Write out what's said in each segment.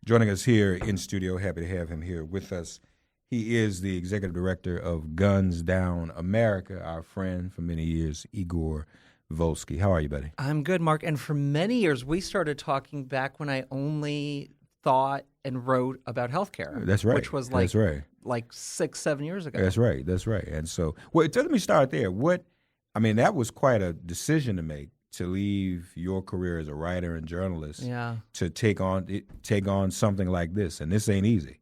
Joining us here in studio, happy to have him here with us. He is the executive director of Guns Down America, our friend for many years, Igor Volsky. How are you, buddy? I'm good, Mark. And for many years, we started talking back when I only thought and wrote about healthcare. That's right. Which was like 6-7 years ago. That's right. That's right. And so, let me start there. That was quite a decision to make, to leave your career as a writer and journalist to take on something like this. And this ain't easy.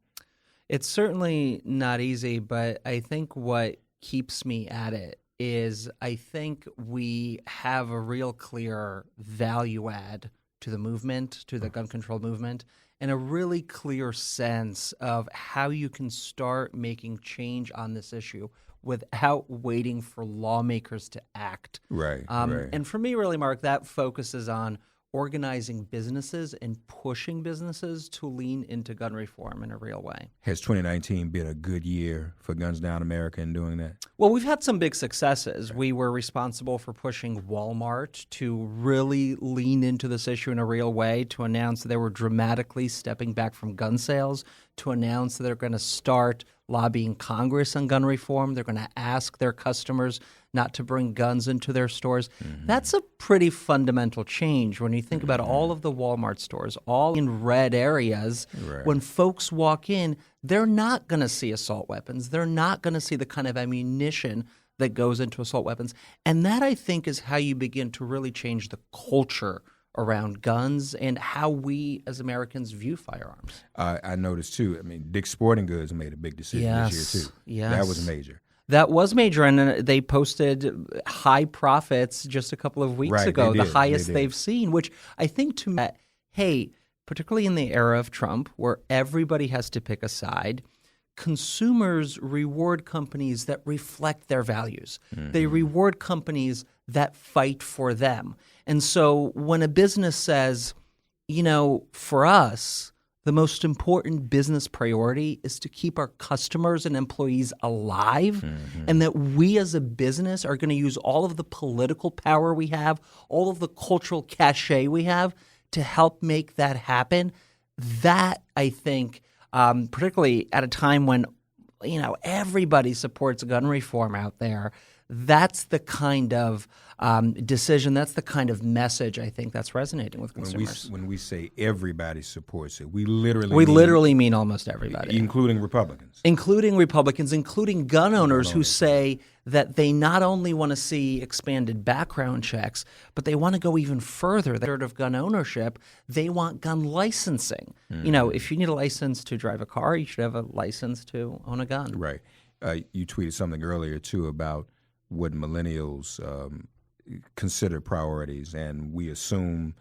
It's certainly not easy, but I think what keeps me at it is I think we have a real clear value add to the movement, to the gun control movement, and a really clear sense of how you can start making change on this issue without waiting for lawmakers to act. Right. And for me, really, Mark, that focuses on organizing businesses and pushing businesses to lean into gun reform in a real way. Has 2019 been a good year for Guns Down America in doing that? Well, we've had some big successes. We were responsible for pushing Wal-Mart to really lean into this issue in a real way, to announce that they were dramatically stepping back from gun sales, to announce that they're going to start lobbying Congress on gun reform. They're going to ask their customers not to bring guns into their stores. Mm-hmm. That's a pretty fundamental change when you think about all of the Walmart stores, all in red areas. Right. When folks walk in, they're not going to see assault weapons. They're not going to see the kind of ammunition that goes into assault weapons. And that, I think, is how you begin to really change the culture around guns and how we as Americans view firearms. I noticed, too, Dick's Sporting Goods made a big decision this year, too. Yes. That was major. That was major, and they posted high profits just a couple of weeks ago, the highest they've seen, which I think to me, hey, particularly in the era of Trump, where everybody has to pick a side, consumers reward companies that reflect their values. Mm-hmm. They reward companies that fight for them. And so when a business says, for us, the most important business priority is to keep our customers and employees alive, and that we as a business are going to use all of the political power we have, all of the cultural cachet we have to help make that happen. That, I think, particularly at a time when, everybody supports gun reform out there, that's the kind of decision, that's the kind of message I think that's resonating with consumers. When we say everybody supports it, we literally mean almost everybody. Including Republicans. Including gun owners who say that they not only want to see expanded background checks, but they want to go even further. The third of gun ownership, they want gun licensing. If you need a license to drive a car, you should have a license to own a gun. Right. You tweeted something earlier, too, about what millennials consider priorities, and we assume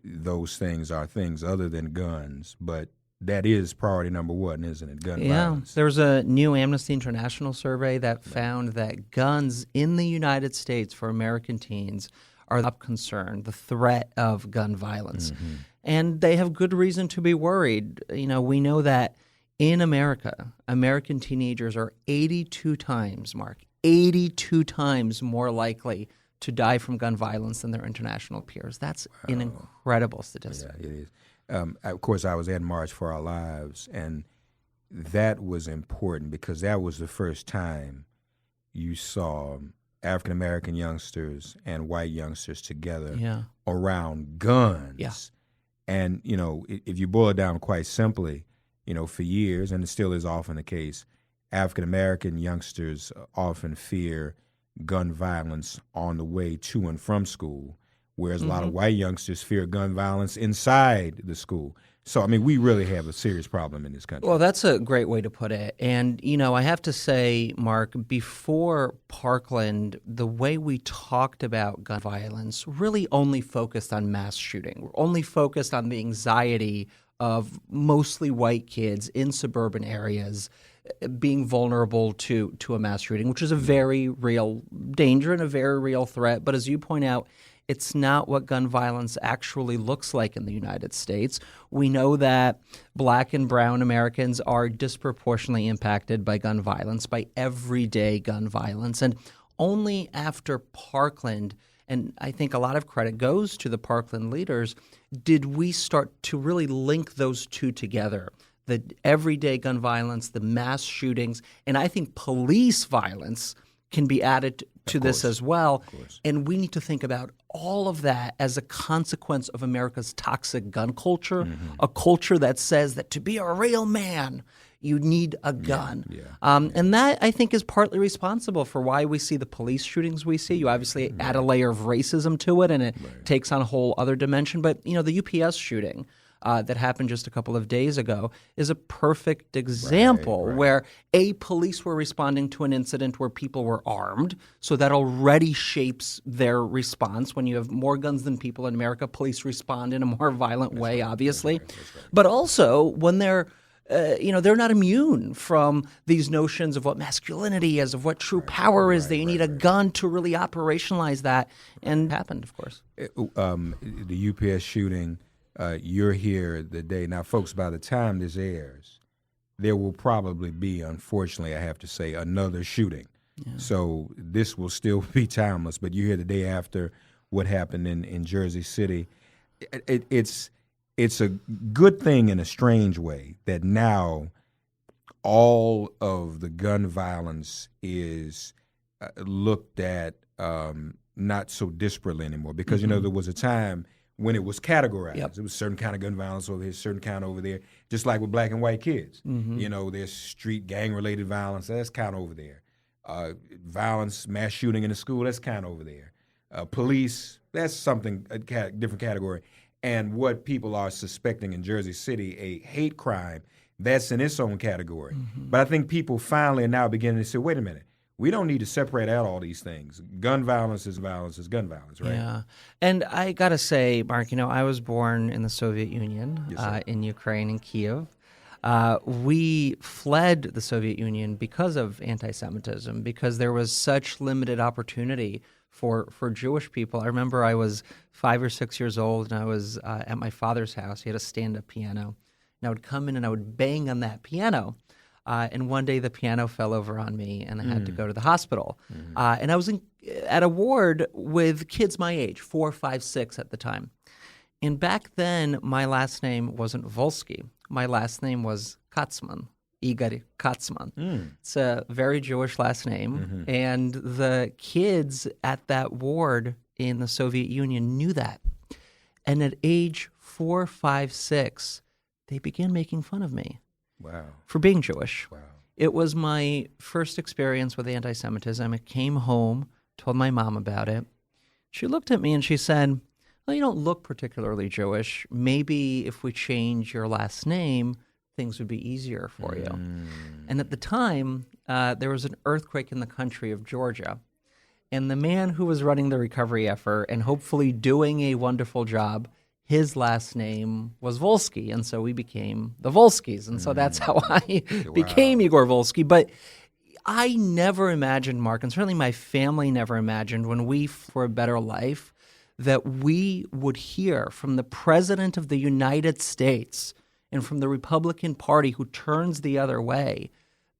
those things are things other than guns, but that is priority number one, isn't it? Gun violence. There was a new Amnesty International survey that found that guns in the United States for American teens are the top concern, the threat of gun violence. Mm-hmm. And they have good reason to be worried. We know that in America, American teenagers are 82 times more likely to die from gun violence than their international peers. That's an incredible statistic. Yeah, it is. Of course, I was at March for Our Lives, and that was important because that was the first time you saw African-American youngsters and white youngsters together around guns. Yeah. And, if you boil it down quite simply, for years, and it still is often the case, African-American youngsters often fear gun violence on the way to and from school, whereas a lot of white youngsters fear gun violence inside the school. So, we really have a serious problem in this country. Well, that's a great way to put it. And, I have to say, Mark, before Parkland, the way we talked about gun violence really only focused on mass shooting. We're only focused on the anxiety of mostly white kids in suburban areas being vulnerable to a mass shooting, which is a very real danger and a very real threat. But as you point out, it's not what gun violence actually looks like in the United States. We know that Black and brown Americans are disproportionately impacted by gun violence, by everyday gun violence. And only after Parkland and I think a lot of credit goes to the Parkland leaders, did we start to really link those two together? The everyday gun violence, the mass shootings, and I think police violence can be added to this as well. And we need to think about all of that as a consequence of America's toxic gun culture, a culture that says that to be a real man, you need a gun. And that, I think, is partly responsible for why we see the police shootings we see. You obviously add a layer of racism to it, and it takes on a whole other dimension. But, the UPS shooting that happened just a couple of days ago is a perfect example where police were responding to an incident where people were armed, so that already shapes their response. When you have more guns than people in America, police respond in a more violent way, obviously. But also when they're not immune from these notions of what masculinity is, of what true power is. They need a gun to really operationalize that, and it happened, of course. The UPS shooting, you're here the day. Now, folks, by the time this airs, there will probably be, unfortunately, I have to say, another shooting. So this will still be timeless, but you're here the day after what happened in Jersey City. It's a good thing in a strange way that now all of the gun violence is looked at not so disparately anymore. Because, there was a time when it was categorized. It was certain kind of gun violence over here, certain kind over there, just like with black and white kids. There's street gang-related violence, that's kind of over there. Violence, mass shooting in the school, that's kind of over there. Police, that's something, a different category. And what people are suspecting in Jersey City, a hate crime, that's in its own category. But I think people finally are now beginning to say, wait a minute, we don't need to separate out all these things. Gun violence is gun violence, right? Yeah. And I got to say, Mark, I was born in the Soviet Union, in Ukraine, in Kiev. We fled the Soviet Union because of anti-Semitism, because there was such limited opportunity for Jewish people. I remember I was 5 or 6 years old, and I was at my father's house. He had a stand-up piano. And I would come in and I would bang on that piano. And one day the piano fell over on me, and I had to go to the hospital. And I was at a ward with kids my age, 4, 5, 6 at the time. And back then, my last name wasn't Volsky. My last name was Katzman. Igor Katzman. It's a very Jewish last name, and the kids at that ward in the Soviet Union knew that. And at age 4, 5, 6, they began making fun of me for being Jewish. It was my first experience with anti-Semitism. I came home, told my mom about it. She looked at me and she said, well, you don't look particularly Jewish. Maybe if we change your last name, things would be easier for you. And at the time, there was an earthquake in the country of Georgia. And the man who was running the recovery effort and hopefully doing a wonderful job, his last name was Volsky. And so we became the Volskys. And so that's how I became Igor Volsky. But I never imagined, Mark, and certainly my family never imagined, when we for a better life, that we would hear from the President of the United States and from the Republican Party, who turns the other way,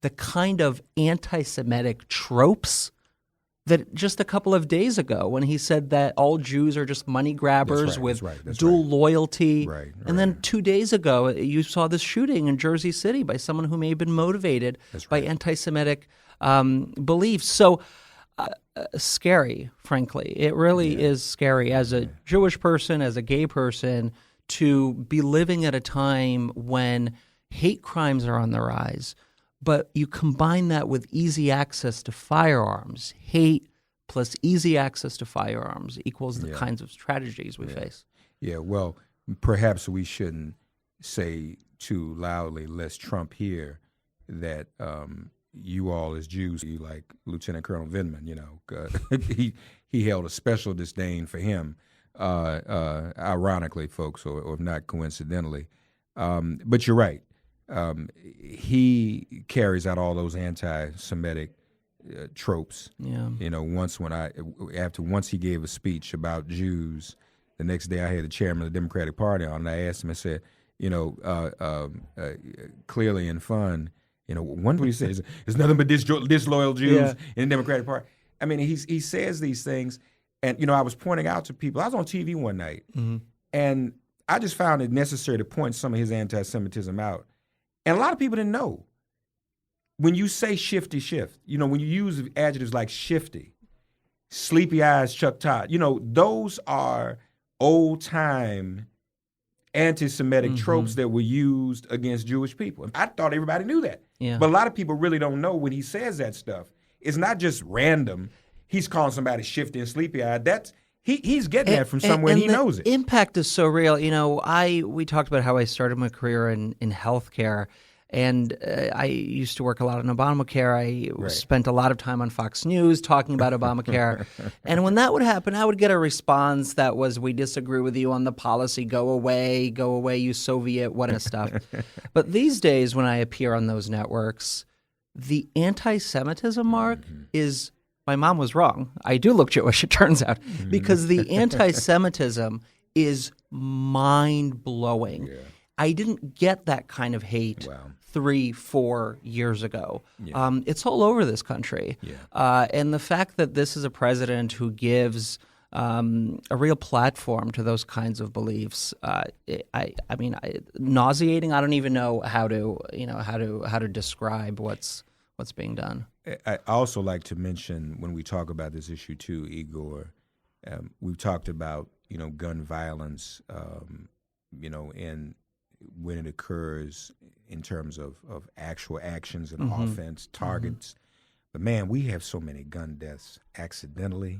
the kind of anti-Semitic tropes that just a couple of days ago, when he said that all Jews are just money grabbers with dual loyalty. And then 2 days ago, you saw this shooting in Jersey City by someone who may have been motivated by anti-Semitic beliefs. So scary, frankly. It really is scary as a Jewish person, as a gay person, to be living at a time when hate crimes are on the rise, but you combine that with easy access to firearms. Hate plus easy access to firearms equals the kinds of tragedies we face. Yeah, well, perhaps we shouldn't say too loudly, lest Trump hear that you all as Jews, like Lieutenant Colonel Vindman, he held a special disdain for him. Ironically, folks, or if not coincidentally. But you're right. He carries out all those anti-Semitic tropes. Once he gave a speech about Jews, the next day I had the chairman of the Democratic Party on, and I asked him, I said, clearly in fun, one what he says, there's nothing but disloyal Jews in the Democratic Party. I mean, he says these things. And, I was pointing out to people, I was on TV one night, and I just found it necessary to point some of his anti-Semitism out. And a lot of people didn't know. When you say shifty shift, when you use adjectives like shifty, sleepy eyes Chuck Todd, those are old-time anti-Semitic tropes that were used against Jewish people. I thought everybody knew that. Yeah. But a lot of people really don't know when he says that stuff. It's not just random. He's calling somebody shifty and sleepy-eyed. He's getting that from somewhere, and he knows it. Impact is so real. We talked about how I started my career in healthcare, and I used to work a lot on Obamacare. I spent a lot of time on Fox News talking about Obamacare. And when that would happen, I would get a response that was, we disagree with you on the policy, go away, you Soviet, what kind of stuff. But these days, when I appear on those networks, the anti-Semitism mark is, my mom was wrong. I do look Jewish, it turns out, because the anti-Semitism is mind-blowing. Yeah. I didn't get that kind of hate 3-4 years ago. Yeah. It's all over this country. Yeah. And the fact that this is a president who gives a real platform to those kinds of beliefs, nauseating. I don't even know how to describe what's being done. I also like to mention, when we talk about this issue too, Igor, we've talked about gun violence, and when it occurs in terms of actual actions and offense, targets. But man, we have so many gun deaths accidentally,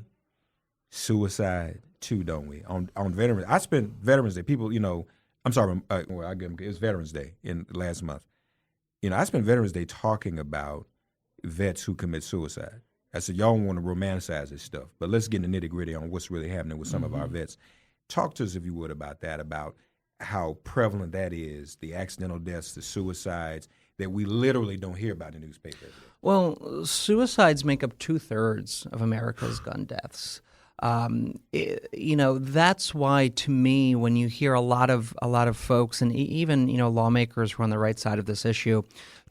suicide too, don't we? On Veterans, I spent Veterans Day. People, I'm sorry, it was Veterans Day last month. I spent Veterans Day talking about vets who commit suicide. I said, y'all don't want to romanticize this stuff, but let's get in the nitty-gritty on what's really happening with some of our vets. Talk to us, if you would, about that, about how prevalent that is, the accidental deaths, the suicides that we literally don't hear about in the newspaper. Well, suicides make up 2/3 of America's gun deaths. That's why, to me, when you hear a lot of folks, and even lawmakers who are on the right side of this issue,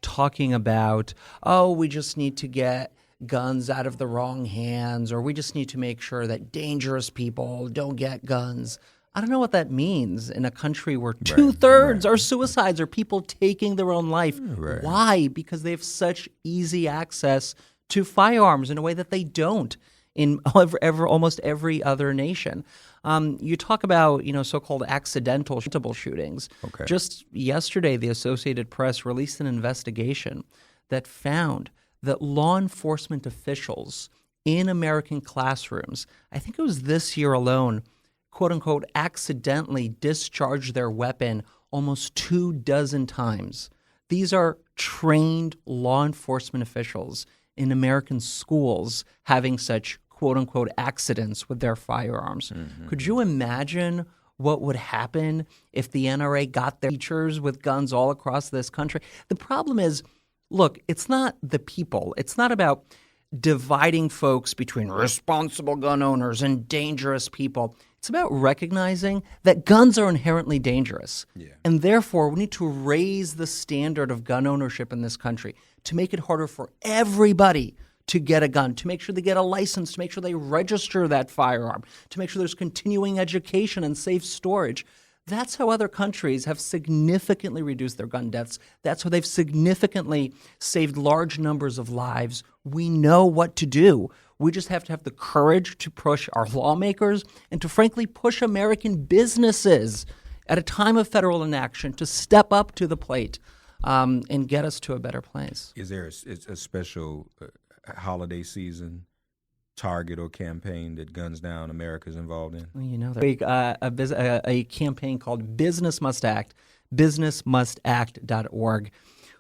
talking about, we just need to get guns out of the wrong hands, or we just need to make sure that dangerous people don't get guns. I don't know what that means in a country where 2/3 are suicides, or people taking their own life. Right. Why? Because they have such easy access to firearms in a way that they don't in almost every other nation. You talk about so-called accidental shootings. Okay. Just yesterday, the Associated Press released an investigation that found that law enforcement officials in American classrooms, I think it was this year alone, quote-unquote, accidentally discharged their weapon almost 24 times. These are trained law enforcement officials in American schools having such, quote-unquote, accidents with their firearms. Could you imagine what would happen if the NRA got their teachers with guns all across this country? The problem is, look, it's not the people. It's not about dividing folks between responsible gun owners and dangerous people. It's about recognizing that guns are inherently dangerous. Yeah. And therefore, we need to raise the standard of gun ownership in this country to make it harder for everybody to get a gun, to make sure they get a license, to make sure they register that firearm, to make sure there's continuing education and safe storage. That's how other countries have significantly reduced their gun deaths. That's how they've significantly saved large numbers of lives. We know what to do. We just have to have the courage to push our lawmakers and to, frankly, push American businesses at a time of federal inaction to step up to the plate and get us to a better place. Is there a special holiday season target or campaign that Guns Down America is involved in? A campaign called Business Must Act, businessmustact.org.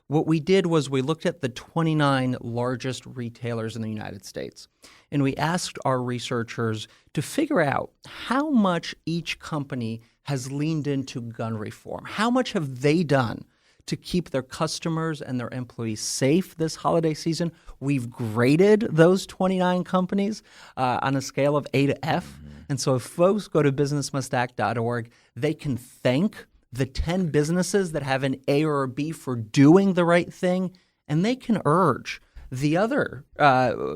What we did was we looked at the 29 largest retailers in the United States, and we asked our researchers to figure out how much each company has leaned into gun reform. How much have they done to keep their customers and their employees safe this holiday season? We've graded those 29 companies on a scale of A to F. And so if folks go to businessmustact.org, they can thank the 10 businesses that have an A or a B for doing the right thing, and they can urge the other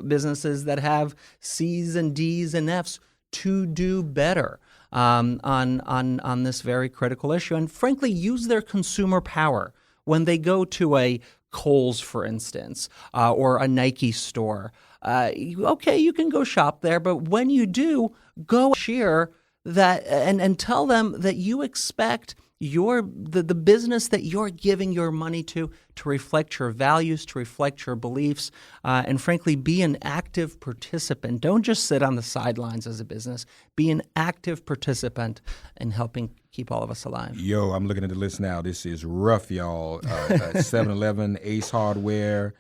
businesses that have C's and D's and F's to do better on this very critical issue, and frankly, use their consumer power when they go to a Kohl's, for instance, or a Nike store. Okay, you can go shop there, but when you do, go share that and tell them that you expect the business that you're giving your money to reflect your values, to reflect your beliefs, and frankly, be an active participant. Don't just sit on the sidelines as a business. Be an active participant in helping keep all of us alive. Yo, I'm looking at the list now. This is rough, y'all. 7-Eleven, Ace Hardware,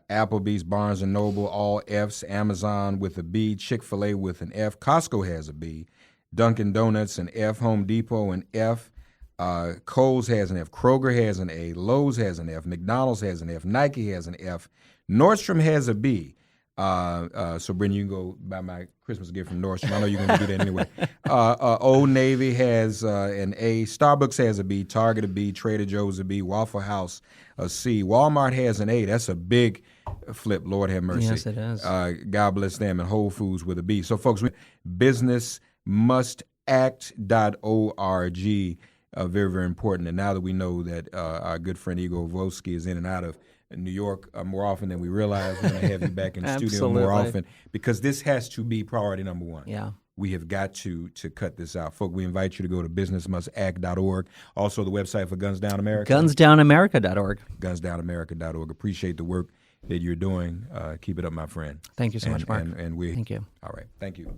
Applebee's, Barnes & Noble, all Fs. Amazon with a B, Chick-fil-A with an F, Costco has a B, Dunkin' Donuts an F, Home Depot an F, Kohl's has an F, Kroger has an A, Lowe's has an F, McDonald's has an F, Nike has an F, Nordstrom has a B. So, Brendan, you can go buy my Christmas gift from Nordstrom. I know you're going to do that anyway. Old Navy has an A, Starbucks has a B, Target a B, Trader Joe's a B, Waffle House a C, Wal-Mart has an A. That's a big flip, Lord have mercy. Yes, it is. God bless them, and Whole Foods with a B. So, folks, businessmustact.org. Very, very important. And now that we know that our good friend Igor Volsky is in and out of New York more often than we realize, we're going to have you back in studio more often, because this has to be priority number one. Yeah. We have got to cut this out. Folks, we invite you to go to businessmustact.org. Also, the website for Guns Down America. GunsDownAmerica.org. GunsDownAmerica.org. Appreciate the work that you're doing. Keep it up, my friend. Thank you so much, Mark. Thank you. All right. Thank you.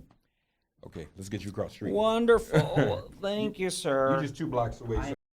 Okay, let's get you across the street. Wonderful. Thank you, sir. You're just 2 blocks away.